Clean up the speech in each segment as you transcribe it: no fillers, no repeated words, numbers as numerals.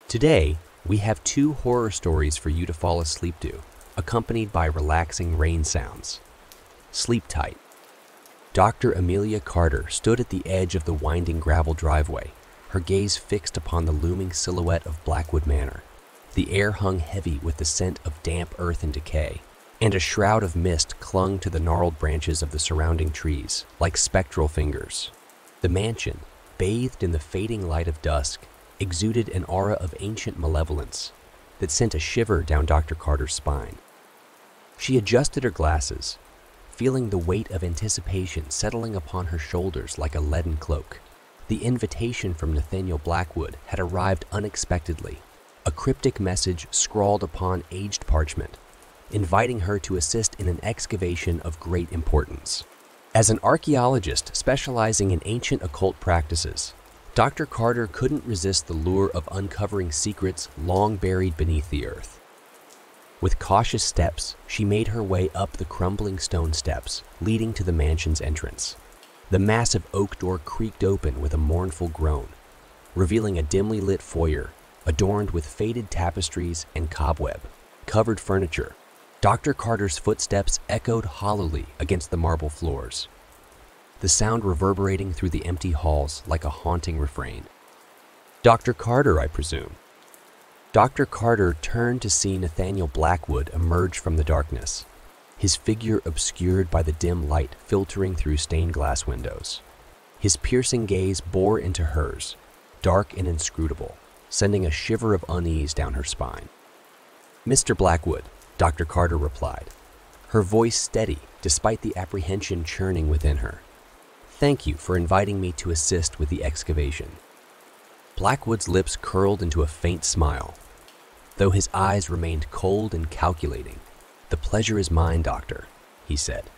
Today, we have two horror stories for you to fall asleep to, accompanied by relaxing rain sounds. Sleep tight. Dr. Amelia Carter stood at the edge of the winding gravel driveway, her gaze fixed upon the looming silhouette of Blackwood Manor. The air hung heavy with the scent of damp earth and decay, and a shroud of mist clung to the gnarled branches of the surrounding trees, like spectral fingers. The mansion, bathed in the fading light of dusk, exuded an aura of ancient malevolence that sent a shiver down Dr. Carter's spine. She adjusted her glasses, feeling the weight of anticipation settling upon her shoulders like a leaden cloak. The invitation from Nathaniel Blackwood had arrived unexpectedly, a cryptic message scrawled upon aged parchment, inviting her to assist in an excavation of great importance. As an archaeologist specializing in ancient occult practices, Dr. Carter couldn't resist the lure of uncovering secrets long buried beneath the earth. With cautious steps, she made her way up the crumbling stone steps leading to the mansion's entrance. The massive oak door creaked open with a mournful groan, revealing a dimly lit foyer adorned with faded tapestries and cobweb-covered furniture. Dr. Carter's footsteps echoed hollowly against the marble floors, the sound reverberating through the empty halls like a haunting refrain. "Dr. Carter, I presume." Dr. Carter turned to see Nathaniel Blackwood emerge from the darkness, his figure obscured by the dim light filtering through stained glass windows. His piercing gaze bore into hers, dark and inscrutable, sending a shiver of unease down her spine. "Mr. Blackwood," Dr. Carter replied, her voice steady despite the apprehension churning within her. "Thank you for inviting me to assist with the excavation." Blackwood's lips curled into a faint smile, though his eyes remained cold and calculating. "The pleasure is mine, Doctor," he said,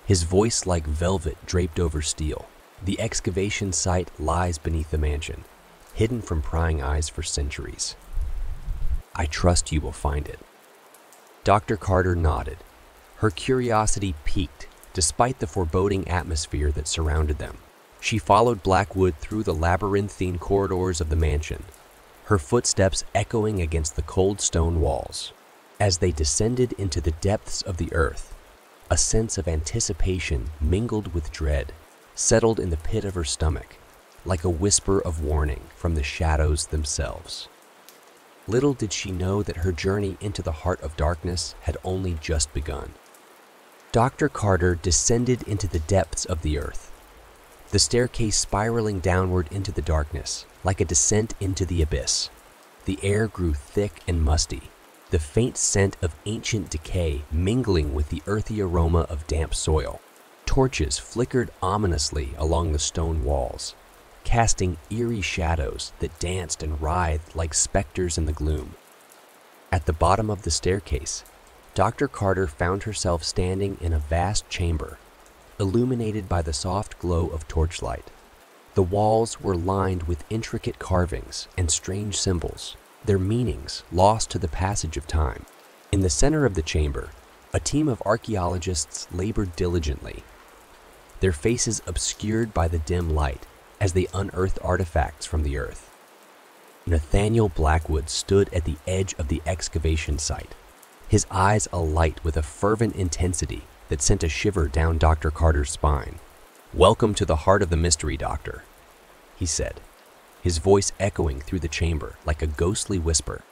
his voice like velvet draped over steel. "The excavation site lies beneath the mansion, hidden from prying eyes for centuries. I trust you will find it." Dr. Carter nodded, her curiosity piqued despite the foreboding atmosphere that surrounded them. She followed Blackwood through the labyrinthine corridors of the mansion, her footsteps echoing against the cold stone walls. As they descended into the depths of the earth, a sense of anticipation mingled with dread settled in the pit of her stomach, like a whisper of warning from the shadows themselves. Little did she know that her journey into the heart of darkness had only just begun. Dr. Carter descended into the depths of the earth, the staircase spiraling downward into the darkness like a descent into the abyss. The air grew thick and musty, the faint scent of ancient decay mingling with the earthy aroma of damp soil. Torches flickered ominously along the stone walls, casting eerie shadows that danced and writhed like specters in the gloom. At the bottom of the staircase, Dr. Carter found herself standing in a vast chamber, illuminated by the soft glow of torchlight. The walls were lined with intricate carvings and strange symbols, their meanings lost to the passage of time. In the center of the chamber, a team of archaeologists labored diligently, their faces obscured by the dim light as they unearthed artifacts from the earth. Nathaniel Blackwood stood at the edge of the excavation site, his eyes alight with a fervent intensity that sent a shiver down Dr. Carter's spine. "Welcome to the heart of the mystery, Doctor," he said, his voice echoing through the chamber like a ghostly whisper.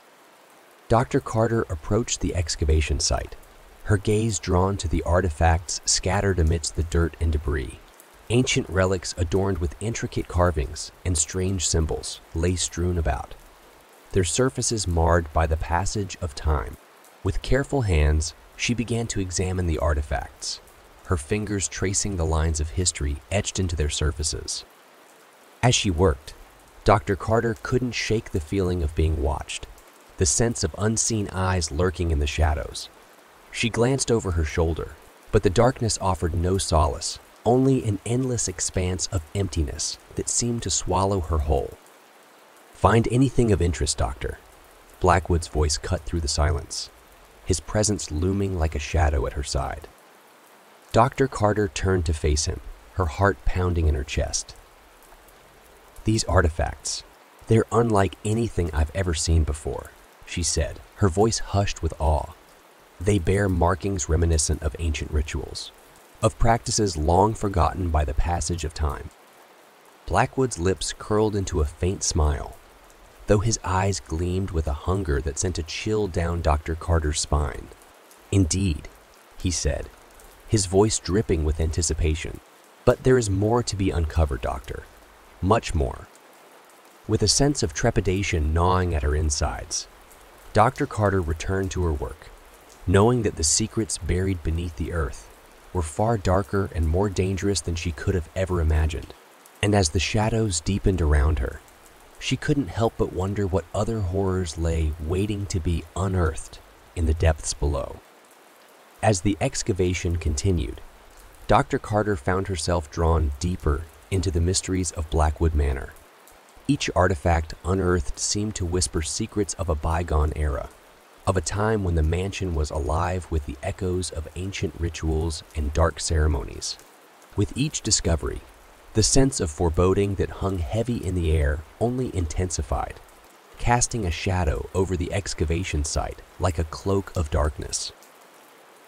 Dr. Carter approached the excavation site, her gaze drawn to the artifacts scattered amidst the dirt and debris. Ancient relics adorned with intricate carvings and strange symbols lay strewn about, their surfaces marred by the passage of time. With careful hands, she began to examine the artifacts, her fingers tracing the lines of history etched into their surfaces. As she worked, Dr. Carter couldn't shake the feeling of being watched, the sense of unseen eyes lurking in the shadows. She glanced over her shoulder, but the darkness offered no solace, only an endless expanse of emptiness that seemed to swallow her whole. "Find anything of interest, Doctor," Blackwood's voice cut through the silence, his presence looming like a shadow at her side. Dr. Carter turned to face him, her heart pounding in her chest. "These artifacts, "They're unlike anything I've ever seen before," she said, her voice hushed with awe. "They bear markings reminiscent of ancient rituals, of practices long forgotten by the passage of time." Blackwood's lips curled into a faint smile, though his eyes gleamed with a hunger that sent a chill down Dr. Carter's spine. "Indeed," he said, his voice dripping with anticipation. "But there is more to be uncovered, Doctor. Much more." With a sense of trepidation gnawing at her insides, Dr. Carter returned to her work, knowing that the secrets buried beneath the earth were far darker and more dangerous than she could have ever imagined. And as the shadows deepened around her, she couldn't help but wonder what other horrors lay waiting to be unearthed in the depths below. As the excavation continued, Dr. Carter found herself drawn deeper into the mysteries of Blackwood Manor. Each artifact unearthed seemed to whisper secrets of a bygone era, of a time when the mansion was alive with the echoes of ancient rituals and dark ceremonies. With each discovery, the sense of foreboding that hung heavy in the air only intensified, casting a shadow over the excavation site like a cloak of darkness.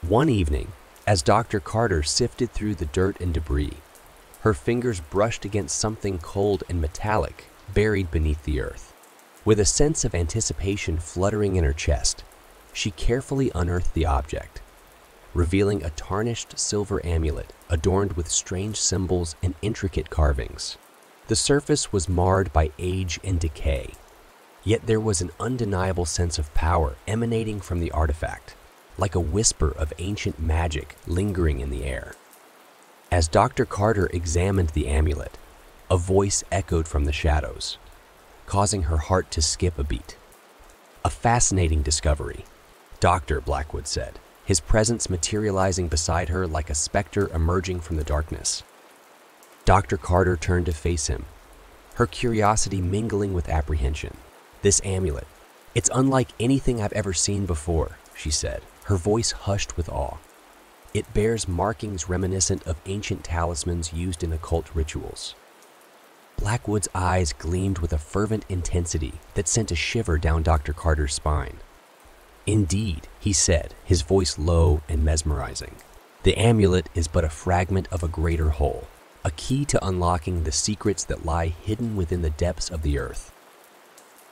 One evening, as Dr. Carter sifted through the dirt and debris, her fingers brushed against something cold and metallic buried beneath the earth. With a sense of anticipation fluttering in her chest, she carefully unearthed the object, revealing a tarnished silver amulet adorned with strange symbols and intricate carvings. The surface was marred by age and decay, yet there was an undeniable sense of power emanating from the artifact, like a whisper of ancient magic lingering in the air. As Dr. Carter examined the amulet, a voice echoed from the shadows, causing her heart to skip a beat. "A fascinating discovery," Dr. Blackwood said, his presence materializing beside her like a specter emerging from the darkness. Dr. Carter turned to face him, her curiosity mingling with apprehension. "This amulet, it's unlike anything I've ever seen before," she said, her voice hushed with awe. "It bears markings reminiscent of ancient talismans used in occult rituals." Blackwood's eyes gleamed with a fervent intensity that sent a shiver down Dr. Carter's spine. "Indeed," he said, his voice low and mesmerizing. "The amulet is but a fragment of a greater whole, a key to unlocking the secrets that lie hidden within the depths of the earth."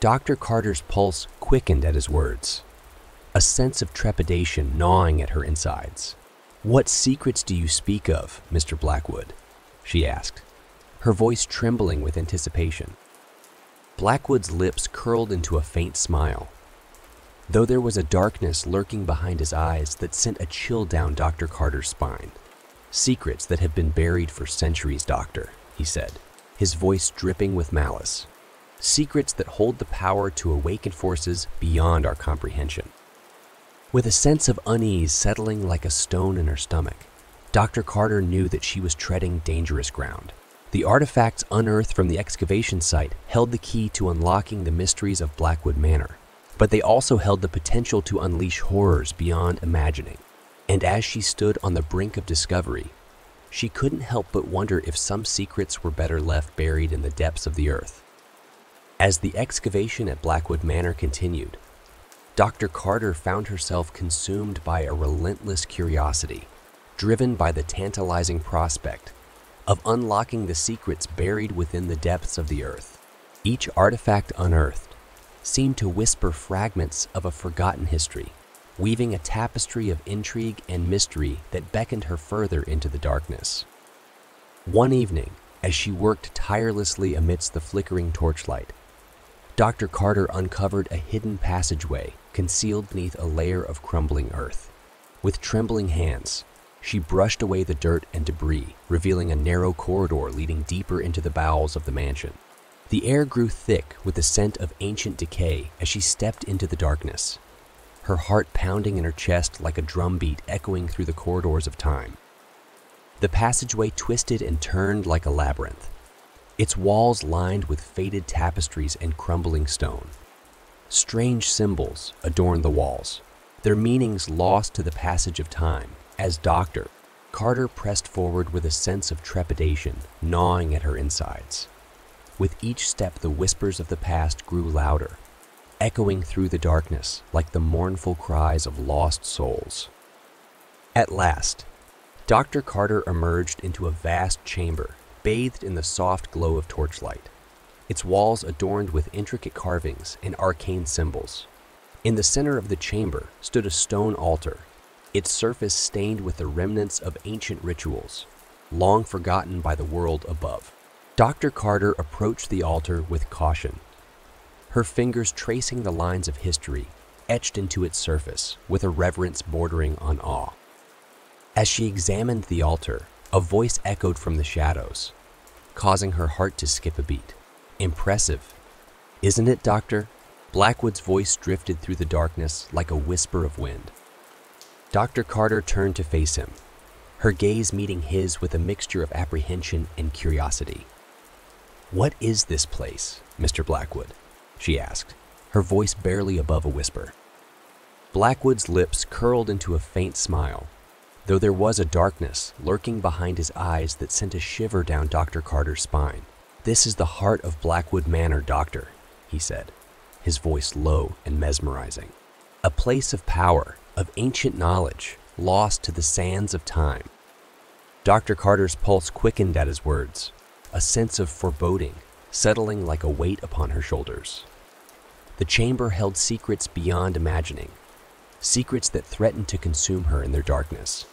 Dr. Carter's pulse quickened at his words, a sense of trepidation gnawing at her insides. "What secrets do you speak of, Mr. Blackwood?" she asked, her voice trembling with anticipation. Blackwood's lips curled into a faint smile, though there was a darkness lurking behind his eyes that sent a chill down Dr. Carter's spine. "Secrets that have been buried for centuries, Doctor," he said, his voice dripping with malice. "Secrets that hold the power to awaken forces beyond our comprehension." With a sense of unease settling like a stone in her stomach, Dr. Carter knew that she was treading dangerous ground. The artifacts unearthed from the excavation site held the key to unlocking the mysteries of Blackwood Manor, but they also held the potential to unleash horrors beyond imagining. And as she stood on the brink of discovery, she couldn't help but wonder if some secrets were better left buried in the depths of the earth. As the excavation at Blackwood Manor continued, Dr. Carter found herself consumed by a relentless curiosity, driven by the tantalizing prospect of unlocking the secrets buried within the depths of the earth. Each artifact unearthed seemed to whisper fragments of a forgotten history, weaving a tapestry of intrigue and mystery that beckoned her further into the darkness. One evening, as she worked tirelessly amidst the flickering torchlight, Dr. Carter uncovered a hidden passageway concealed beneath a layer of crumbling earth. With trembling hands, she brushed away the dirt and debris, revealing a narrow corridor leading deeper into the bowels of the mansion. The air grew thick with the scent of ancient decay as she stepped into the darkness, her heart pounding in her chest like a drumbeat echoing through the corridors of time. The passageway twisted and turned like a labyrinth, its walls lined with faded tapestries and crumbling stone. Strange symbols adorned the walls, their meanings lost to the passage of time, as Dr. Carter pressed forward with a sense of trepidation gnawing at her insides. With each step, the whispers of the past grew louder, echoing through the darkness like the mournful cries of lost souls. At last, Dr. Carter emerged into a vast chamber, bathed in the soft glow of torchlight, its walls adorned with intricate carvings and arcane symbols. In the center of the chamber stood a stone altar, its surface stained with the remnants of ancient rituals, long forgotten by the world above. Dr. Carter approached the altar with caution, her fingers tracing the lines of history etched into its surface with a reverence bordering on awe. As she examined the altar, a voice echoed from the shadows, causing her heart to skip a beat. "Impressive, isn't it, Doctor?" Blackwood's voice drifted through the darkness like a whisper of wind. Dr. Carter turned to face him, her gaze meeting his with a mixture of apprehension and curiosity. "What is this place, Mr. Blackwood?" she asked, her voice barely above a whisper. Blackwood's lips curled into a faint smile, though there was a darkness lurking behind his eyes that sent a shiver down Dr. Carter's spine. "This is the heart of Blackwood Manor, Doctor," he said, his voice low and mesmerizing. "A place of power, of ancient knowledge, lost to the sands of time." Dr. Carter's pulse quickened at his words, a sense of foreboding settling like a weight upon her shoulders. The chamber held secrets beyond imagining, secrets that threatened to consume her in their darkness.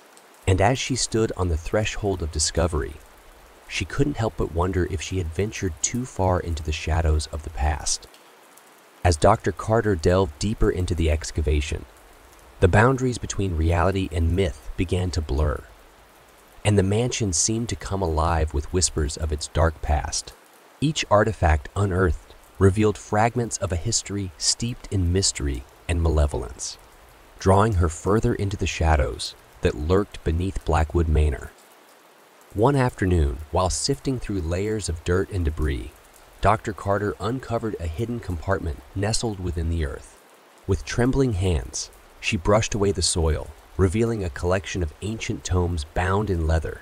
And as she stood on the threshold of discovery, she couldn't help but wonder if she had ventured too far into the shadows of the past. As Dr. Carter delved deeper into the excavation, the boundaries between reality and myth began to blur, and the mansion seemed to come alive with whispers of its dark past. Each artifact unearthed revealed fragments of a history steeped in mystery and malevolence, drawing her further into the shadows that lurked beneath Blackwood Manor. One afternoon, while sifting through layers of dirt and debris, Dr. Carter uncovered a hidden compartment nestled within the earth. With trembling hands, she brushed away the soil, revealing a collection of ancient tomes bound in leather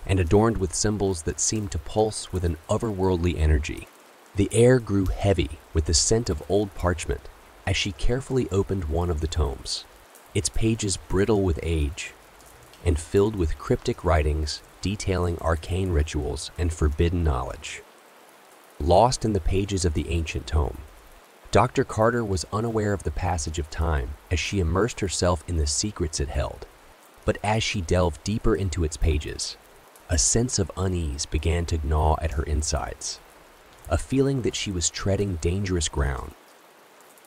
and adorned with symbols that seemed to pulse with an otherworldly energy. The air grew heavy with the scent of old parchment as she carefully opened one of the tomes, its pages brittle with age and filled with cryptic writings detailing arcane rituals and forbidden knowledge. Lost in the pages of the ancient tome, Dr. Carter was unaware of the passage of time as she immersed herself in the secrets it held. But as she delved deeper into its pages, a sense of unease began to gnaw at her insides, a feeling that she was treading dangerous ground.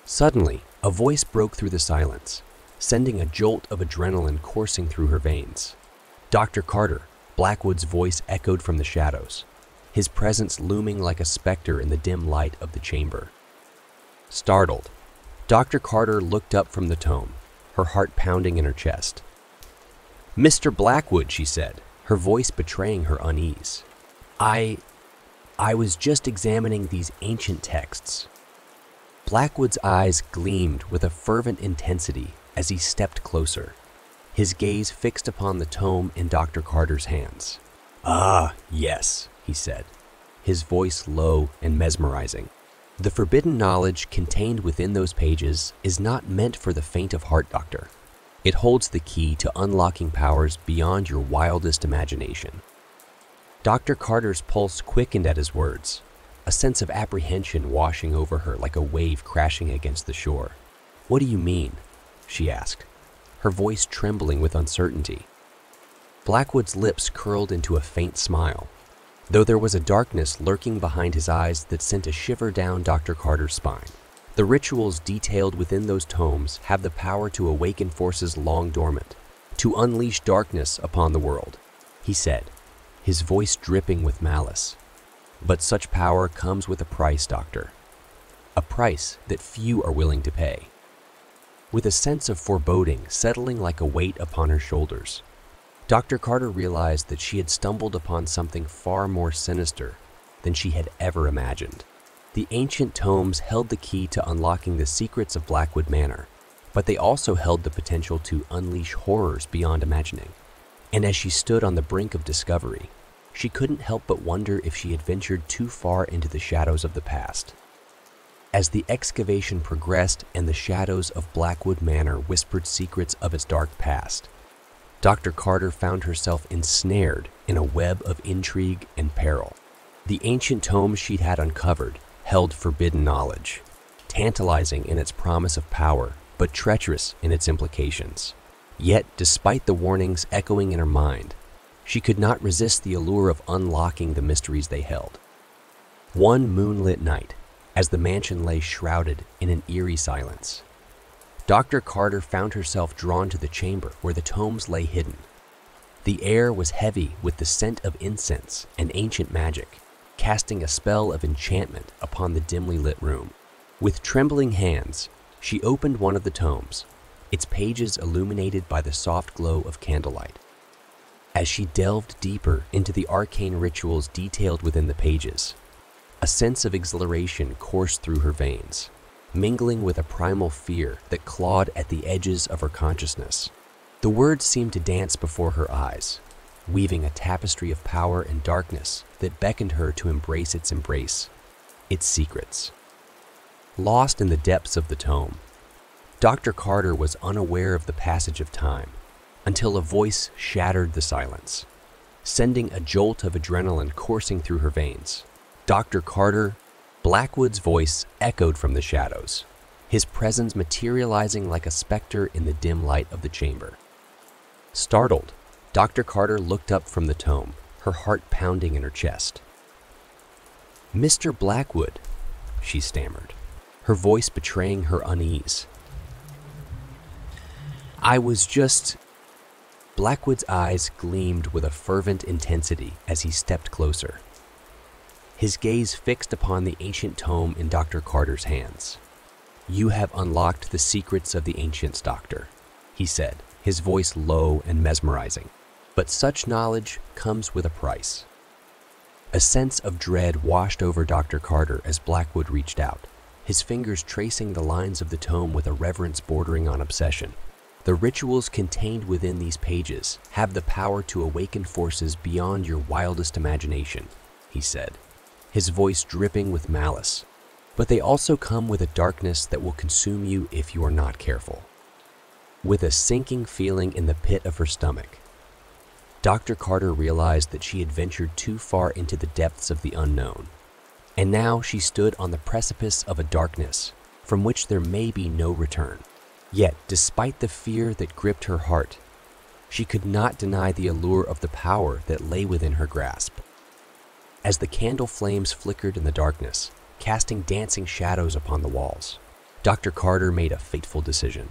Suddenly, a voice broke through the silence, sending a jolt of adrenaline coursing through her veins. "Dr. Carter," Blackwood's voice echoed from the shadows, his presence looming like a specter in the dim light of the chamber. Startled, Dr. Carter looked up from the tome, her heart pounding in her chest. "Mr. Blackwood," she said, her voice betraying her unease. I was just examining these ancient texts." Blackwood's eyes gleamed with a fervent intensity as he stepped closer, his gaze fixed upon the tome in Dr. Carter's hands. "Ah, yes," he said, his voice low and mesmerizing. "The forbidden knowledge contained within those pages is not meant for the faint of heart, Doctor. It holds the key to unlocking powers beyond your wildest imagination." Dr. Carter's pulse quickened at his words, a sense of apprehension washing over her like a wave crashing against the shore. "What do you mean?" she asked, her voice trembling with uncertainty. Blackwood's lips curled into a faint smile, though there was a darkness lurking behind his eyes that sent a shiver down Dr. Carter's spine. "The rituals detailed within those tomes have the power to awaken forces long dormant, to unleash darkness upon the world," he said, his voice dripping with malice. "But such power comes with a price, Doctor. A price that few are willing to pay." With a sense of foreboding settling like a weight upon her shoulders, Dr. Carter realized that she had stumbled upon something far more sinister than she had ever imagined. The ancient tomes held the key to unlocking the secrets of Blackwood Manor, but they also held the potential to unleash horrors beyond imagining. And as she stood on the brink of discovery, she couldn't help but wonder if she had ventured too far into the shadows of the past. As the excavation progressed and the shadows of Blackwood Manor whispered secrets of its dark past, Dr. Carter found herself ensnared in a web of intrigue and peril. The ancient tome she'd had uncovered held forbidden knowledge, tantalizing in its promise of power, but treacherous in its implications. Yet, despite the warnings echoing in her mind, she could not resist the allure of unlocking the mysteries they held. One moonlit night, as the mansion lay shrouded in an eerie silence, Dr. Carter found herself drawn to the chamber where the tomes lay hidden. The air was heavy with the scent of incense and ancient magic, casting a spell of enchantment upon the dimly lit room. With trembling hands, she opened one of the tomes, its pages illuminated by the soft glow of candlelight. As she delved deeper into the arcane rituals detailed within the pages, a sense of exhilaration coursed through her veins, mingling with a primal fear that clawed at the edges of her consciousness. The words seemed to dance before her eyes, weaving a tapestry of power and darkness that beckoned her to embrace its secrets. Lost in the depths of the tome, Dr. Carter was unaware of the passage of time until a voice shattered the silence, sending a jolt of adrenaline coursing through her veins. Dr. Carter, Blackwood's voice echoed from the shadows, his presence materializing like a specter in the dim light of the chamber. Startled, Dr. Carter looked up from the tome, her heart pounding in her chest. "Mr. Blackwood," she stammered, her voice betraying her unease. "I was just..." Blackwood's eyes gleamed with a fervent intensity as he stepped closer, his gaze fixed upon the ancient tome in Dr. Carter's hands. "You have unlocked the secrets of the ancients, Doctor," he said, his voice low and mesmerizing. "But such knowledge comes with a price." A sense of dread washed over Dr. Carter as Blackwood reached out, his fingers tracing the lines of the tome with a reverence bordering on obsession. "The rituals contained within these pages have the power to awaken forces beyond your wildest imagination," he said, his voice dripping with malice. "But they also come with a darkness that will consume you if you are not careful." With a sinking feeling in the pit of her stomach, Dr. Carter realized that she had ventured too far into the depths of the unknown, and now she stood on the precipice of a darkness from which there may be no return. Yet, despite the fear that gripped her heart, she could not deny the allure of the power that lay within her grasp. As the candle flames flickered in the darkness, casting dancing shadows upon the walls, Dr. Carter made a fateful decision.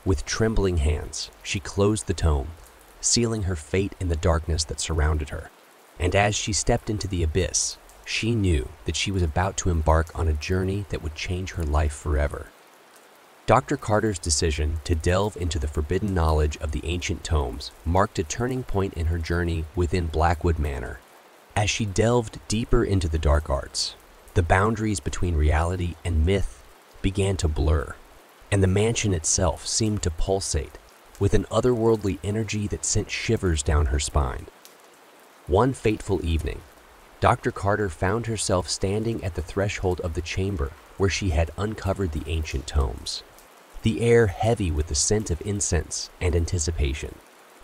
With trembling hands, she closed the tome, sealing her fate in the darkness that surrounded her. And as she stepped into the abyss, she knew that she was about to embark on a journey that would change her life forever. Dr. Carter's decision to delve into the forbidden knowledge of the ancient tomes marked a turning point in her journey within Blackwood Manor. As she delved deeper into the dark arts, the boundaries between reality and myth began to blur, and the mansion itself seemed to pulsate with an otherworldly energy that sent shivers down her spine. One fateful evening, Dr. Carter found herself standing at the threshold of the chamber where she had uncovered the ancient tomes, the air heavy with the scent of incense and anticipation.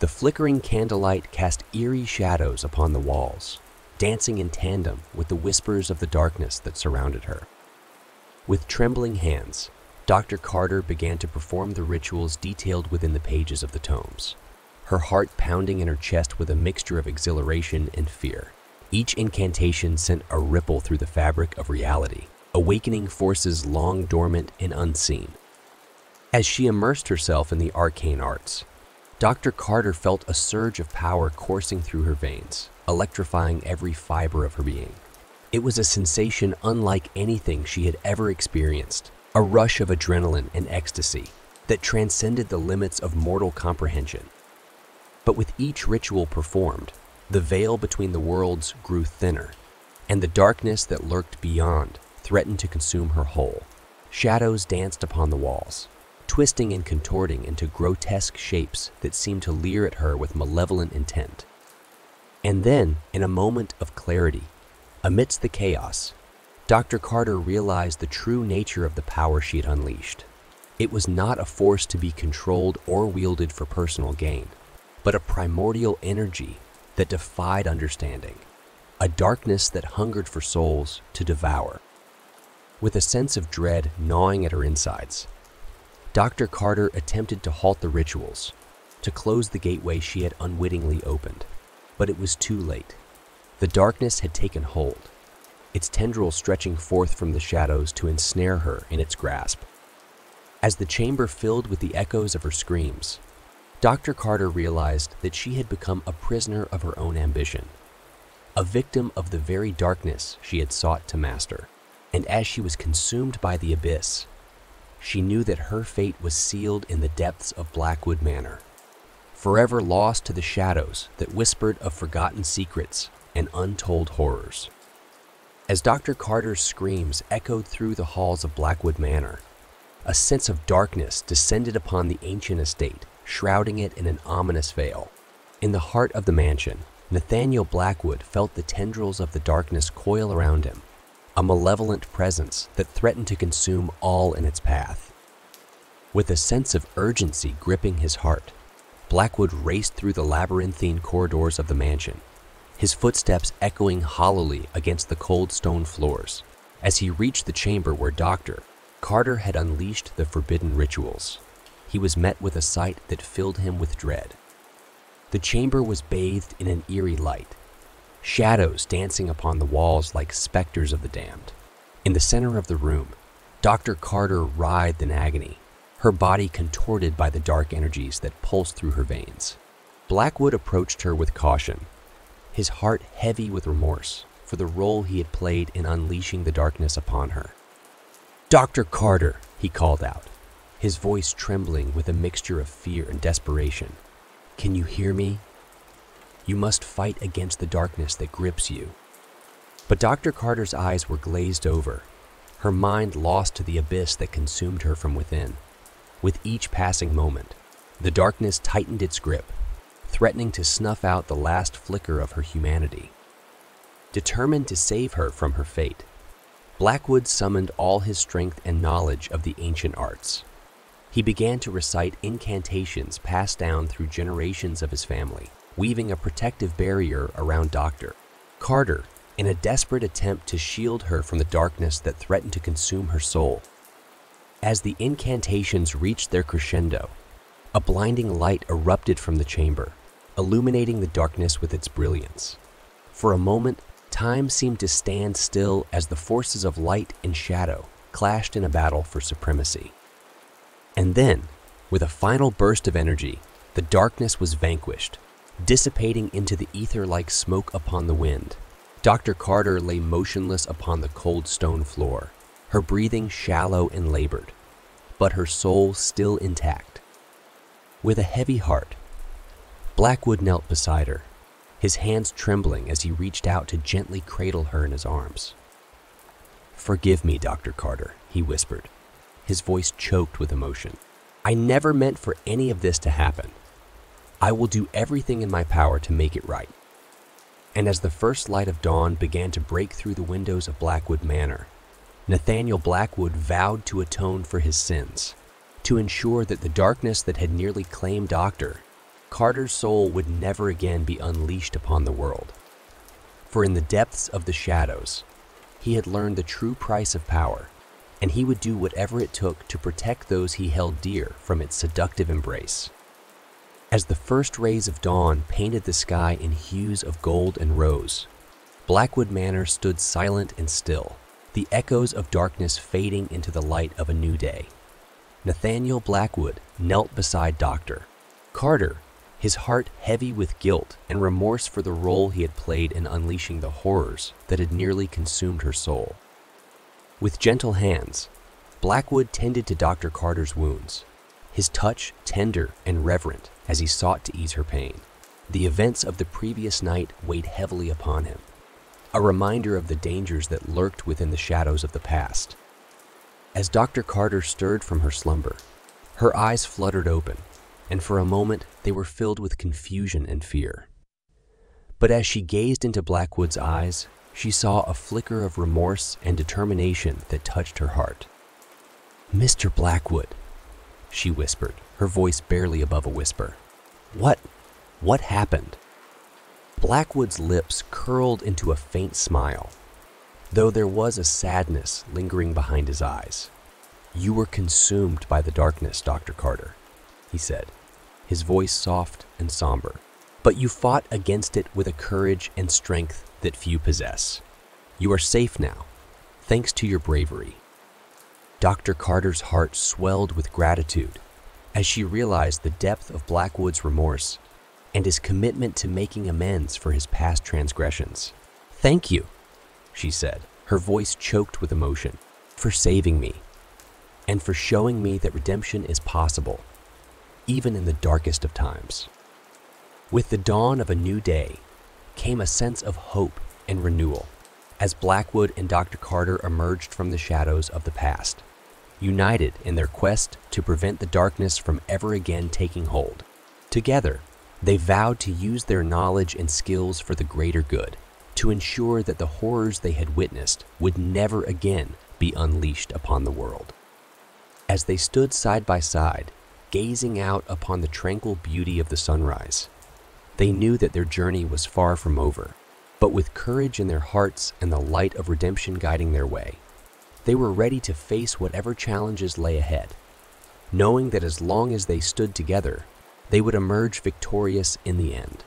The flickering candlelight cast eerie shadows upon the walls, dancing in tandem with the whispers of the darkness that surrounded her. With trembling hands, Dr. Carter began to perform the rituals detailed within the pages of the tomes, her heart pounding in her chest with a mixture of exhilaration and fear. Each incantation sent a ripple through the fabric of reality, awakening forces long dormant and unseen. As she immersed herself in the arcane arts, Dr. Carter felt a surge of power coursing through her veins, electrifying every fiber of her being. It was a sensation unlike anything she had ever experienced, a rush of adrenaline and ecstasy that transcended the limits of mortal comprehension. But with each ritual performed, the veil between the worlds grew thinner, and the darkness that lurked beyond threatened to consume her whole. Shadows danced upon the walls, twisting and contorting into grotesque shapes that seemed to leer at her with malevolent intent. And then, in a moment of clarity, amidst the chaos, Dr. Carter realized the true nature of the power she had unleashed. It was not a force to be controlled or wielded for personal gain, but a primordial energy that defied understanding, a darkness that hungered for souls to devour. With a sense of dread gnawing at her insides, Dr. Carter attempted to halt the rituals, to close the gateway she had unwittingly opened. But it was too late. The darkness had taken hold, its tendrils stretching forth from the shadows to ensnare her in its grasp. As the chamber filled with the echoes of her screams, Dr. Carter realized that she had become a prisoner of her own ambition, a victim of the very darkness she had sought to master. And as she was consumed by the abyss, she knew that her fate was sealed in the depths of Blackwood Manor, forever lost to the shadows that whispered of forgotten secrets and untold horrors. As Dr. Carter's screams echoed through the halls of Blackwood Manor, a sense of darkness descended upon the ancient estate, shrouding it in an ominous veil. In the heart of the mansion, Nathaniel Blackwood felt the tendrils of the darkness coil around him, a malevolent presence that threatened to consume all in its path. With a sense of urgency gripping his heart, Blackwood raced through the labyrinthine corridors of the mansion, his footsteps echoing hollowly against the cold stone floors. As he reached the chamber where Dr. Carter had unleashed the forbidden rituals, he was met with a sight that filled him with dread. The chamber was bathed in an eerie light, shadows dancing upon the walls like specters of the damned. In the center of the room, Dr. Carter writhed in agony, her body contorted by the dark energies that pulsed through her veins. Blackwood approached her with caution, his heart heavy with remorse for the role he had played in unleashing the darkness upon her. "Dr. Carter," he called out, his voice trembling with a mixture of fear and desperation. "Can you hear me? You must fight against the darkness that grips you." But Dr. Carter's eyes were glazed over, her mind lost to the abyss that consumed her from within. With each passing moment, the darkness tightened its grip, threatening to snuff out the last flicker of her humanity. Determined to save her from her fate, Blackwood summoned all his strength and knowledge of the ancient arts. He began to recite incantations passed down through generations of his family, weaving a protective barrier around Dr. Carter in a desperate attempt to shield her from the darkness that threatened to consume her soul. As the incantations reached their crescendo, a blinding light erupted from the chamber, illuminating the darkness with its brilliance. For a moment, time seemed to stand still as the forces of light and shadow clashed in a battle for supremacy. And then, with a final burst of energy, the darkness was vanquished, dissipating into the ether like smoke upon the wind. Dr. Carter lay motionless upon the cold stone floor, her breathing shallow and labored, but her soul still intact. With a heavy heart, Blackwood knelt beside her, his hands trembling as he reached out to gently cradle her in his arms. "Forgive me, Dr. Carter," he whispered, his voice choked with emotion. "I never meant for any of this to happen. I will do everything in my power to make it right." And as the first light of dawn began to break through the windows of Blackwood Manor, Nathaniel Blackwood vowed to atone for his sins, to ensure that the darkness that had nearly claimed Dr. Carter's soul would never again be unleashed upon the world. For in the depths of the shadows, he had learned the true price of power, and he would do whatever it took to protect those he held dear from its seductive embrace. As the first rays of dawn painted the sky in hues of gold and rose, Blackwood Manor stood silent and still, the echoes of darkness fading into the light of a new day. Nathaniel Blackwood knelt beside Dr. Carter, his heart heavy with guilt and remorse for the role he had played in unleashing the horrors that had nearly consumed her soul. With gentle hands, Blackwood tended to Dr. Carter's wounds, his touch tender and reverent as he sought to ease her pain. The events of the previous night weighed heavily upon him, a reminder of the dangers that lurked within the shadows of the past. As Dr. Carter stirred from her slumber, her eyes fluttered open, and for a moment they were filled with confusion and fear. But as she gazed into Blackwood's eyes, she saw a flicker of remorse and determination that touched her heart. "Mr. Blackwood," she whispered, her voice barely above a whisper. What happened?" Blackwood's lips curled into a faint smile, though there was a sadness lingering behind his eyes. "You were consumed by the darkness, Dr. Carter," he said, his voice soft and somber. "But you fought against it with a courage and strength that few possess. You are safe now, thanks to your bravery." Dr. Carter's heart swelled with gratitude as she realized the depth of Blackwood's remorse and his commitment to making amends for his past transgressions. "Thank you," she said, her voice choked with emotion, "for saving me and for showing me that redemption is possible, even in the darkest of times." With the dawn of a new day came a sense of hope and renewal as Blackwood and Dr. Carter emerged from the shadows of the past, united in their quest to prevent the darkness from ever again taking hold. Together, they vowed to use their knowledge and skills for the greater good, to ensure that the horrors they had witnessed would never again be unleashed upon the world. As they stood side by side, gazing out upon the tranquil beauty of the sunrise, they knew that their journey was far from over, but with courage in their hearts and the light of redemption guiding their way, they were ready to face whatever challenges lay ahead, knowing that as long as they stood together, they would emerge victorious in the end.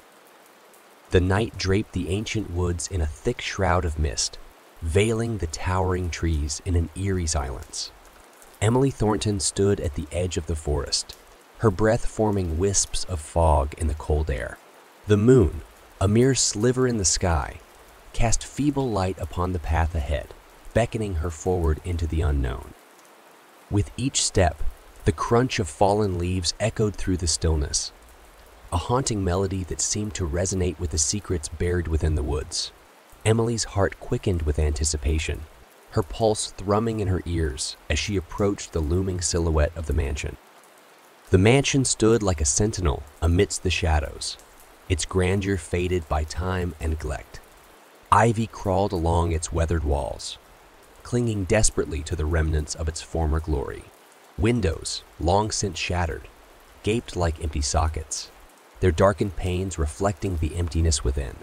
The night draped the ancient woods in a thick shroud of mist, veiling the towering trees in an eerie silence. Emily Thornton stood at the edge of the forest, her breath forming wisps of fog in the cold air. The moon, a mere sliver in the sky, cast feeble light upon the path ahead, beckoning her forward into the unknown. With each step, the crunch of fallen leaves echoed through the stillness, a haunting melody that seemed to resonate with the secrets buried within the woods. Emily's heart quickened with anticipation, her pulse thrumming in her ears as she approached the looming silhouette of the mansion. The mansion stood like a sentinel amidst the shadows, its grandeur faded by time and neglect. Ivy crawled along its weathered walls, clinging desperately to the remnants of its former glory. Windows, long since shattered, gaped like empty sockets, their darkened panes reflecting the emptiness within.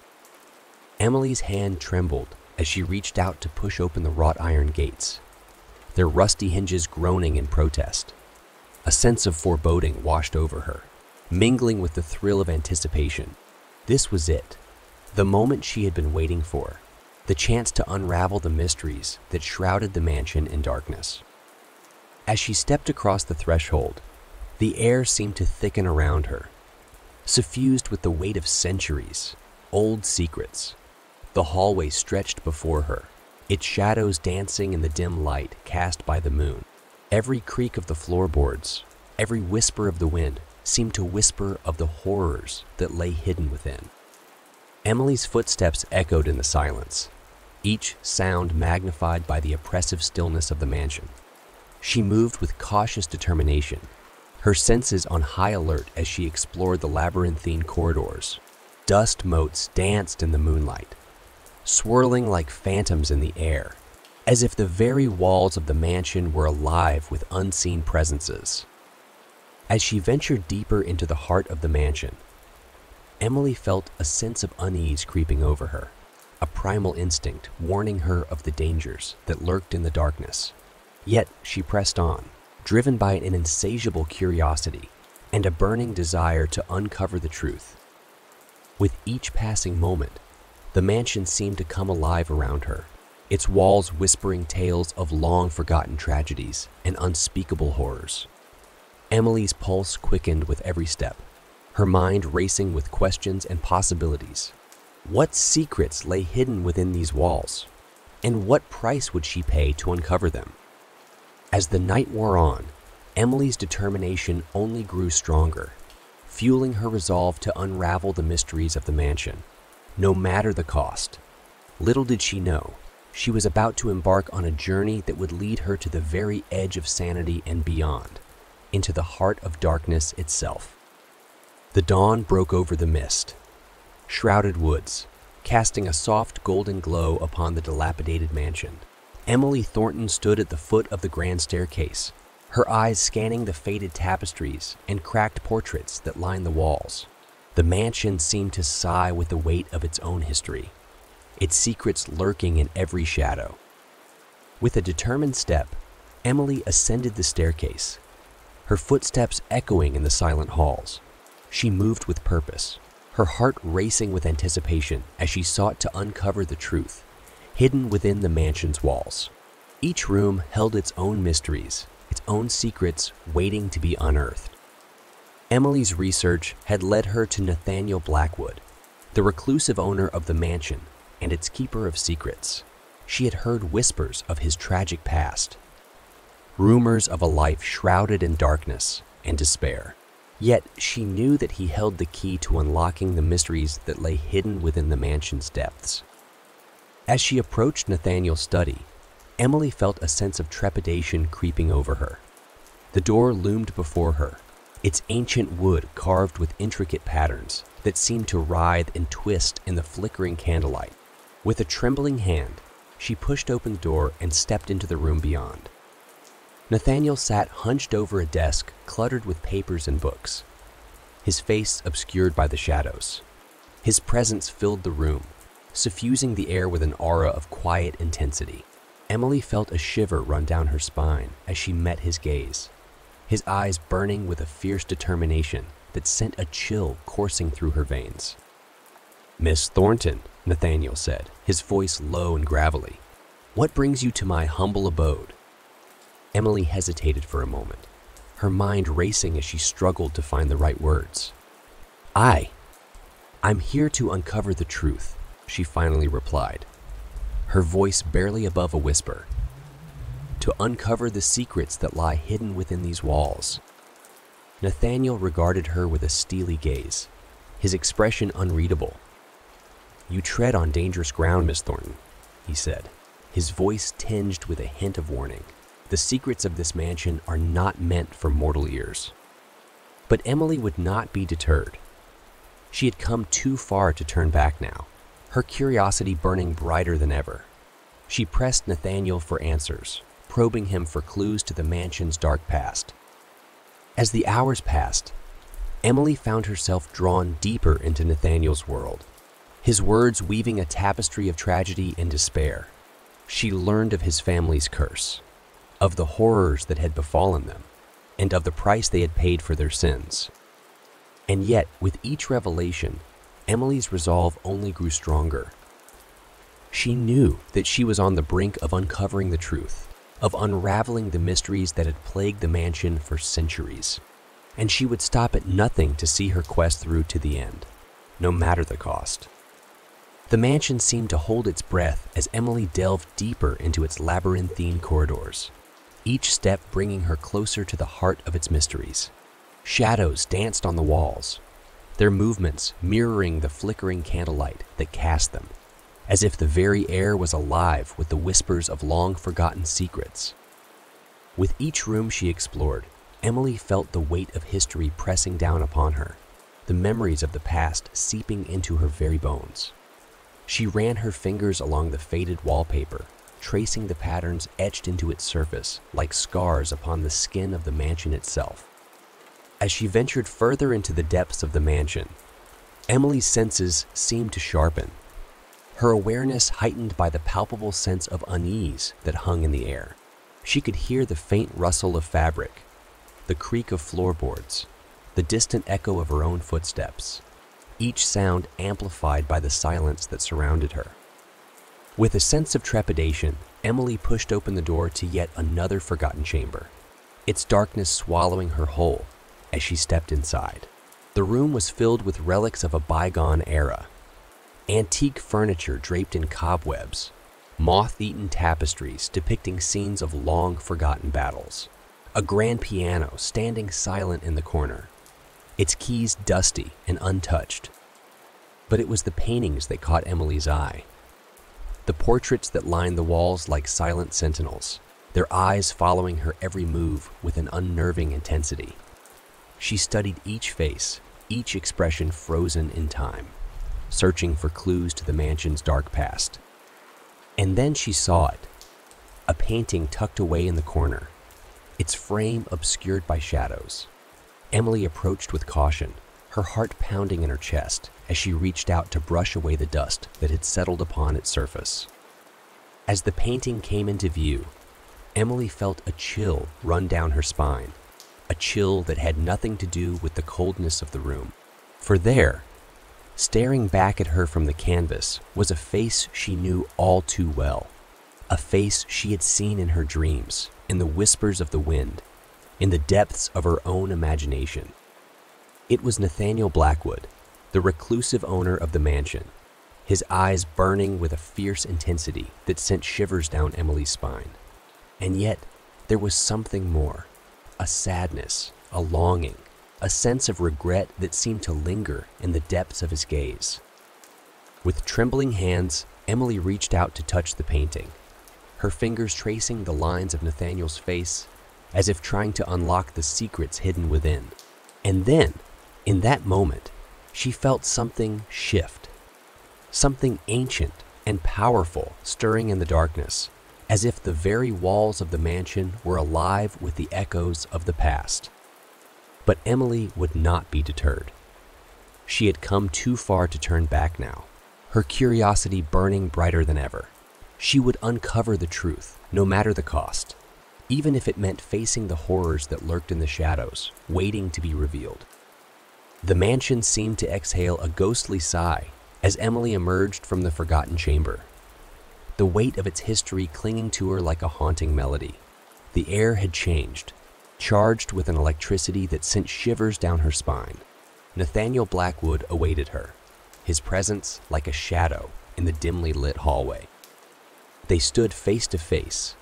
Emily's hand trembled as she reached out to push open the wrought iron gates, their rusty hinges groaning in protest. A sense of foreboding washed over her, mingling with the thrill of anticipation. This was it, the moment she had been waiting for, the chance to unravel the mysteries that shrouded the mansion in darkness. As she stepped across the threshold, the air seemed to thicken around her, suffused with the weight of centuries, old secrets. The hallway stretched before her, its shadows dancing in the dim light cast by the moon. Every creak of the floorboards, every whisper of the wind seemed to whisper of the horrors that lay hidden within. Emily's footsteps echoed in the silence, each sound magnified by the oppressive stillness of the mansion. She moved with cautious determination, her senses on high alert as she explored the labyrinthine corridors. Dust motes danced in the moonlight, swirling like phantoms in the air, as if the very walls of the mansion were alive with unseen presences. As she ventured deeper into the heart of the mansion, Emily felt a sense of unease creeping over her, a primal instinct warning her of the dangers that lurked in the darkness. Yet she pressed on, driven by an insatiable curiosity and a burning desire to uncover the truth. With each passing moment, the mansion seemed to come alive around her, its walls whispering tales of long-forgotten tragedies and unspeakable horrors. Emily's pulse quickened with every step, her mind racing with questions and possibilities. What secrets lay hidden within these walls, and what price would she pay to uncover them? As the night wore on, Emily's determination only grew stronger, fueling her resolve to unravel the mysteries of the mansion, no matter the cost. Little did she know, she was about to embark on a journey that would lead her to the very edge of sanity and beyond, into the heart of darkness itself. The dawn broke over the mist, shrouded woods, casting a soft golden glow upon the dilapidated mansion. Emily Thornton stood at the foot of the grand staircase, her eyes scanning the faded tapestries and cracked portraits that lined the walls. The mansion seemed to sigh with the weight of its own history, its secrets lurking in every shadow. With a determined step, Emily ascended the staircase, her footsteps echoing in the silent halls. She moved with purpose, her heart racing with anticipation as she sought to uncover the truth hidden within the mansion's walls. Each room held its own mysteries, its own secrets waiting to be unearthed. Emily's research had led her to Nathaniel Blackwood, the reclusive owner of the mansion and its keeper of secrets. She had heard whispers of his tragic past, rumors of a life shrouded in darkness and despair. Yet she knew that he held the key to unlocking the mysteries that lay hidden within the mansion's depths. As she approached Nathaniel's study, Emily felt a sense of trepidation creeping over her. The door loomed before her, its ancient wood carved with intricate patterns that seemed to writhe and twist in the flickering candlelight. With a trembling hand, she pushed open the door and stepped into the room beyond. Nathaniel sat hunched over a desk cluttered with papers and books, his face obscured by the shadows. His presence filled the room, suffusing the air with an aura of quiet intensity. Emily felt a shiver run down her spine as she met his gaze, his eyes burning with a fierce determination that sent a chill coursing through her veins. "Miss Thornton," Nathaniel said, his voice low and gravelly, "what brings you to my humble abode?" Emily hesitated for a moment, her mind racing as she struggled to find the right words. I'm here to uncover the truth," she finally replied, her voice barely above a whisper. "To uncover the secrets that lie hidden within these walls." Nathaniel regarded her with a steely gaze, his expression unreadable. "You tread on dangerous ground, Miss Thornton," he said, his voice tinged with a hint of warning. "The secrets of this mansion are not meant for mortal ears." But Emily would not be deterred. She had come too far to turn back now, her curiosity burning brighter than ever. She pressed Nathaniel for answers, probing him for clues to the mansion's dark past. As the hours passed, Emily found herself drawn deeper into Nathaniel's world, his words weaving a tapestry of tragedy and despair. She learned of his family's curse, of the horrors that had befallen them, and of the price they had paid for their sins. And yet, with each revelation, Emily's resolve only grew stronger. She knew that she was on the brink of uncovering the truth, of unraveling the mysteries that had plagued the mansion for centuries, and she would stop at nothing to see her quest through to the end, no matter the cost. The mansion seemed to hold its breath as Emily delved deeper into its labyrinthine corridors, each step bringing her closer to the heart of its mysteries. Shadows danced on the walls, their movements mirroring the flickering candlelight that cast them, as if the very air was alive with the whispers of long-forgotten secrets. With each room she explored, Emily felt the weight of history pressing down upon her, the memories of the past seeping into her very bones. She ran her fingers along the faded wallpaper, tracing the patterns etched into its surface like scars upon the skin of the mansion itself. As she ventured further into the depths of the mansion, Emily's senses seemed to sharpen, her awareness heightened by the palpable sense of unease that hung in the air. She could hear the faint rustle of fabric, the creak of floorboards, the distant echo of her own footsteps, each sound amplified by the silence that surrounded her. With a sense of trepidation, Emily pushed open the door to yet another forgotten chamber, its darkness swallowing her whole as she stepped inside. The room was filled with relics of a bygone era. Antique furniture draped in cobwebs, moth-eaten tapestries depicting scenes of long-forgotten battles, a grand piano standing silent in the corner, its keys dusty and untouched. But it was the paintings that caught Emily's eye, the portraits that lined the walls like silent sentinels, their eyes following her every move with an unnerving intensity. She studied each face, each expression frozen in time. searching for clues to the mansion's dark past. And then she saw it, a painting tucked away in the corner, its frame obscured by shadows. Emily approached with caution, her heart pounding in her chest as she reached out to brush away the dust that had settled upon its surface. As the painting came into view, Emily felt a chill run down her spine, a chill that had nothing to do with the coldness of the room. For there, staring back at her from the canvas, was a face she knew all too well, a face she had seen in her dreams, in the whispers of the wind, in the depths of her own imagination. It was Nathaniel Blackwood, the reclusive owner of the mansion, his eyes burning with a fierce intensity that sent shivers down Emily's spine. And yet, there was something more, a sadness, a longing, a sense of regret that seemed to linger in the depths of his gaze. With trembling hands, Emily reached out to touch the painting, her fingers tracing the lines of Nathaniel's face as if trying to unlock the secrets hidden within. And then, in that moment, she felt something shift, something ancient and powerful stirring in the darkness, as if the very walls of the mansion were alive with the echoes of the past. But Emily would not be deterred. She had come too far to turn back now, her curiosity burning brighter than ever. She would uncover the truth, no matter the cost, even if it meant facing the horrors that lurked in the shadows, waiting to be revealed. The mansion seemed to exhale a ghostly sigh as Emily emerged from the forgotten chamber, the weight of its history clinging to her like a haunting melody. The air had changed, charged with an electricity that sent shivers down her spine. Nathaniel Blackwood awaited her, his presence like a shadow in the dimly lit hallway. They stood face to face,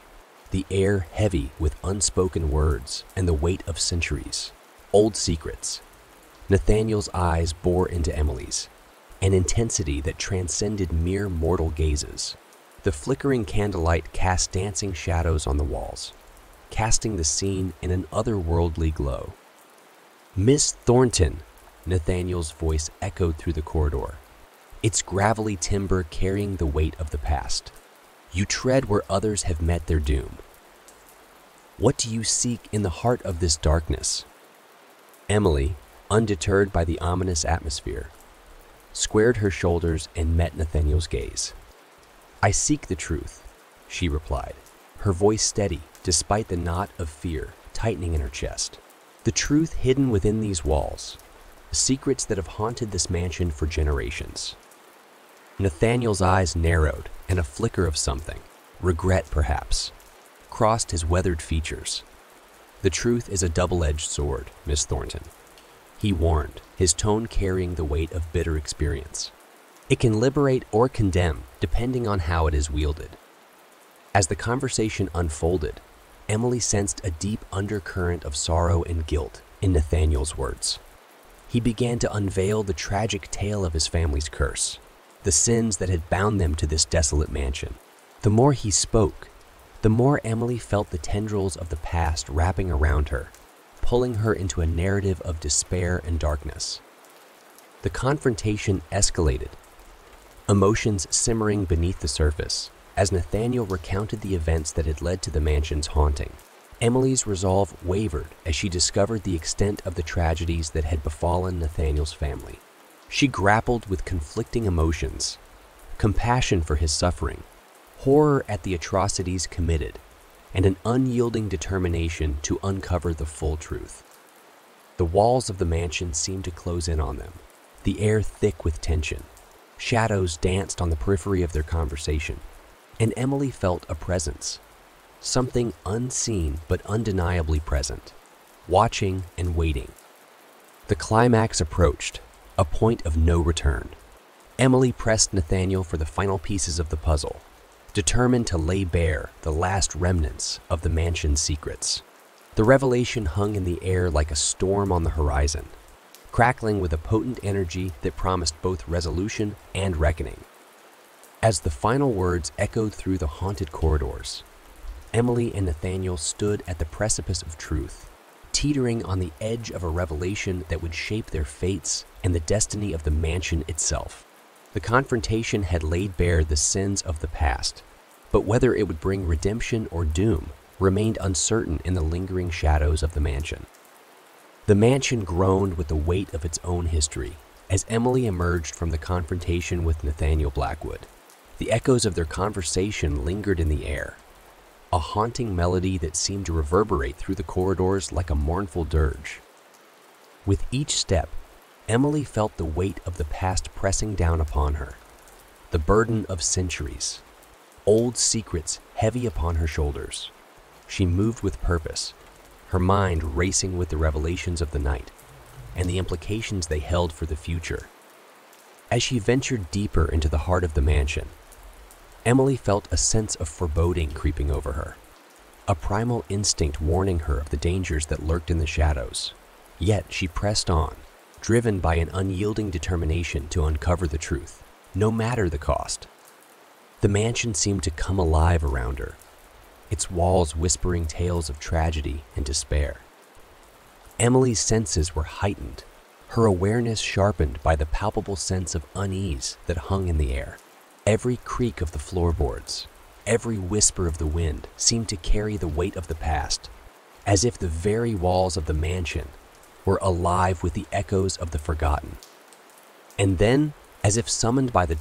the air heavy with unspoken words and the weight of centuries, old secrets. Nathaniel's eyes bore into Emily's, an intensity that transcended mere mortal gazes. The flickering candlelight cast dancing shadows on the walls, casting the scene in an otherworldly glow. "Miss Thornton," Nathaniel's voice echoed through the corridor, its gravelly timbre carrying the weight of the past. "You tread where others have met their doom. What do you seek in the heart of this darkness?" Emily, undeterred by the ominous atmosphere, squared her shoulders and met Nathaniel's gaze. "I seek the truth," she replied, her voice steady despite the knot of fear tightening in her chest. "The truth hidden within these walls, secrets that have haunted this mansion for generations." Nathaniel's eyes narrowed, and a flicker of something, regret perhaps, crossed his weathered features. "The truth is a double-edged sword, Miss Thornton," he warned, his tone carrying the weight of bitter experience. "It can liberate or condemn, depending on how it is wielded." As the conversation unfolded, Emily sensed a deep undercurrent of sorrow and guilt in Nathaniel's words. He began to unveil the tragic tale of his family's curse, the sins that had bound them to this desolate mansion. The more he spoke, the more Emily felt the tendrils of the past wrapping around her, pulling her into a narrative of despair and darkness. The confrontation escalated, emotions simmering beneath the surface, as Nathaniel recounted the events that had led to the mansion's haunting. Emily's resolve wavered as she discovered the extent of the tragedies that had befallen Nathaniel's family. She grappled with conflicting emotions, compassion for his suffering, horror at the atrocities committed, and an unyielding determination to uncover the full truth. The walls of the mansion seemed to close in on them, the air thick with tension. Shadows danced on the periphery of their conversation, and Emily felt a presence, something unseen but undeniably present, watching and waiting. The climax approached, a point of no return. Emily pressed Nathaniel for the final pieces of the puzzle, determined to lay bare the last remnants of the mansion's secrets. The revelation hung in the air like a storm on the horizon, crackling with a potent energy that promised both resolution and reckoning. As the final words echoed through the haunted corridors, Emily and Nathaniel stood at the precipice of truth, teetering on the edge of a revelation that would shape their fates and the destiny of the mansion itself. The confrontation had laid bare the sins of the past, but whether it would bring redemption or doom remained uncertain in the lingering shadows of the mansion. The mansion groaned with the weight of its own history as Emily emerged from the confrontation with Nathaniel Blackwood. The echoes of their conversation lingered in the air, a haunting melody that seemed to reverberate through the corridors like a mournful dirge. With each step, Emily felt the weight of the past pressing down upon her, the burden of centuries, old secrets heavy upon her shoulders. She moved with purpose, her mind racing with the revelations of the night and the implications they held for the future. As she ventured deeper into the heart of the mansion, Emily felt a sense of foreboding creeping over her, a primal instinct warning her of the dangers that lurked in the shadows. Yet she pressed on, driven by an unyielding determination to uncover the truth, no matter the cost. The mansion seemed to come alive around her, its walls whispering tales of tragedy and despair. Emily's senses were heightened, her awareness sharpened by the palpable sense of unease that hung in the air. Every creak of the floorboards, every whisper of the wind seemed to carry the weight of the past, as if the very walls of the mansion were alive with the echoes of the forgotten. And then, as if summoned by the